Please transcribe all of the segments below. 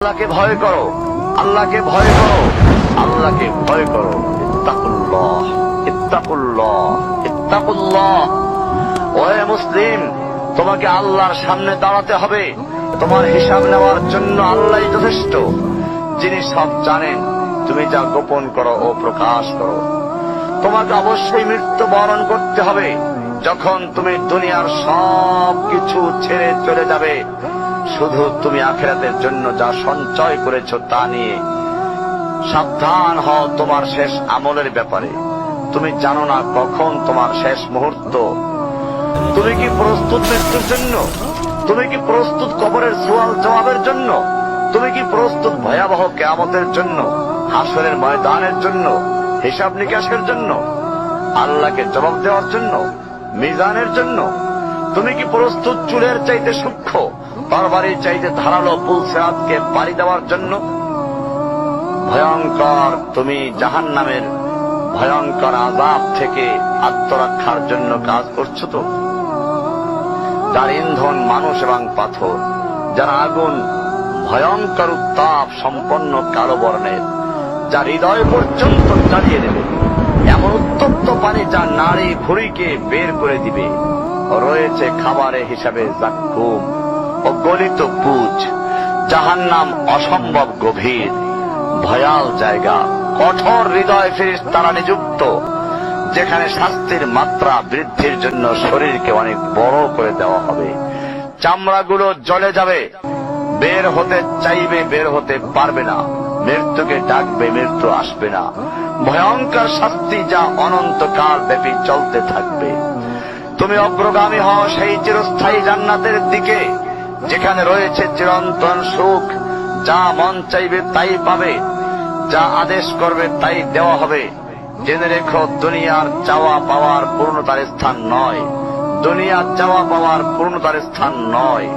আল্লাহকে ভয় করো, আল্লাহকে ভয় করো, আল্লাহকে ভয় করো। ইত্তাকুল্লাহ, ইত্তাকুল্লাহ, ইত্তাকুল্লাহ। ওহে মুসলিম, তোমাকে আল্লাহর সামনে দাঁড়াতে হবে। তোমার হিসাব নেওয়ার জন্য আল্লাহই যথেষ্ট, যিনি সব জানেন। তুমি যা গোপন করো ও প্রকাশ করো। তোমাকে অবশ্যই মৃত্যু বরণ করতে হবে। যখন তুমি দুনিয়ার সব কিছু ছেড়ে চলে যাবে, শুধু তুমি আখিরাতের জন্য যা সঞ্চয় করেছো তা নিয়ে সাবধান হও তোমার শেষ আমলের ব্যাপারে। তুমি জানো না কখন তোমার শেষ মুহূর্ত। তুমি কি প্রস্তুত মৃত্যুর জন্য? তুমি কি প্রস্তুত কবরের সওয়াল জবাবের জন্য? তুমি কি প্রস্তুত ভয়াবহ কিয়ামতের জন্য, হাসরের ময়দানের জন্য, হিসাব নিকাশের জন্য, আল্লাহকে জবাব দেওয়ার জন্য, মিজানের জন্য? তুমি কি প্রস্তুত চুলের চাইতে সূক্ষ্ম, তরবারির চাইতে ধারালো পুলসিরাতকে পাড়ি দেওয়ার জন্য? ভয়ঙ্কর তুমি জাহান্নামের ভয়ঙ্কর আযাব থেকে আত্মরক্ষার জন্য কাজ করছো তো? যার ইন্ধন মানুষ এবং পাথর, যার আগুন ভয়ঙ্কর উত্তাপ সম্পন্ন কালো বর্ণের, যা হৃদয় পর্যন্ত জ্বালিয়ে দেবে, এমন উত্তপ্ত পানি যা নাড়ি ভুঁড়িকে বের করে দিবে। রয়েছে খাবারের হিসাবে জাক্কুম ও গলিত পুজ। জাহান্নাম অসম্ভব গভীর, ভয়াল জায়গা, কঠোর হৃদয় ফেরেশতারা নিযুক্ত, যেখানে শাস্তির মাত্রা বৃদ্ধির জন্য শরীরকে অনেক বড় করে দেওয়া হবে। চামড়াগুলো জ্বলে যাবে, বের হতে চাইবে, বের হতে পারবে না। মৃত্যুকে ডাকবে, মৃত্যু আসবে না। ভয়ঙ্কর শাস্তি যা অনন্তকাল ব্যাপী চলতে থাকবে। তুমি অগ্রগামী হও সেই চিরস্থায়ী জান্নাতের দিকে, যেখানে রয়েছে চিরন্তন সুখ। যা মন চাইবে তাই পাবে, যা আদেশ করবে তাই দেওয়া হবে। জেনে রেখো, দুনিয়ার চাওয়া পাওয়ার পূর্ণতার স্থান নয়। দুনিয়া চাওয়া পাওয়ার পূর্ণতার স্থান নয়।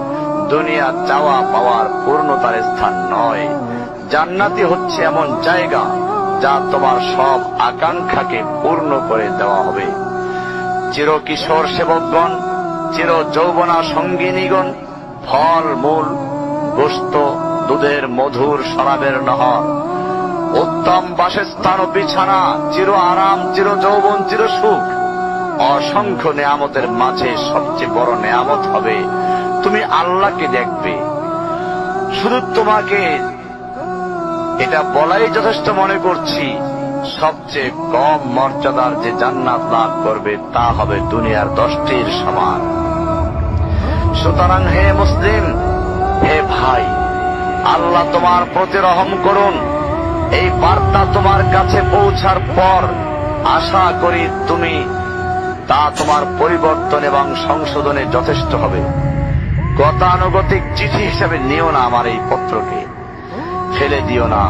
দুনিয়া চাওয়া পাওয়ার পূর্ণতার স্থান নয়। জান্নাতি হচ্ছে এমন জায়গা যা তোমার সব আকাঙ্ক্ষাকে পূর্ণ করে দেওয়া হবে। চির কিশোর সেবকগণ, চির যৌবনা সঙ্গিনীগণ, ফল মূল, গোশত, দুধের মধুর শরাবের নহর, উত্তম বাসস্থান ও বিছানা, চির আরাম, চির যৌবন, চির সুখ। অসংখ্য নেয়ামতের মাঝে সবচেয়ে বড় নেয়ামত হবে তুমি আল্লাহকে দেখবে। শুধু তোমাকে এটা বলাই যথেষ্ট মনে করছি, সবচেয়ে কম মর্যাদার যে জান্নাত লাভ করবে তা হবে দুনিয়ার 10টির সমান। সুতরাং হে মুসলিম, হে ভাই, আল্লাহ তোমার প্রতি রহম করুন। এই বার্তা তোমার কাছে পৌঁছার পর আশা করি তুমি তা তোমার পরিবর্তন এবং সংশোধনে যথেষ্ট হবে। গতানুগতিক চিঠি হিসেবে নিও না আমার এই পত্রকে, ফেলে দিও না।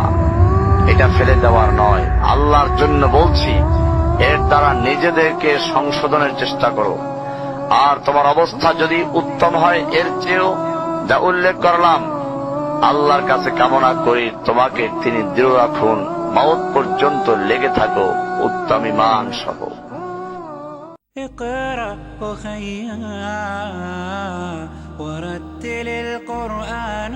এটা ফেলে দেওয়ার নয়, আল্লাহর জন্য বলছি। এর দ্বারা নিজেদেরকে সংশোধনের চেষ্টা করো। আর তোমার অবস্থা যদি উত্তম হয় এর চেয়েও, যা উল্লেখ করলাম, আল্লাহর কাছে কামনা করি তোমাকে তিনি দৃঢ় রাখুন, মওত পর্যন্ত লেগে থাকো উত্তম ঈমান সহ। اقرأ أخيا ورتل القرآن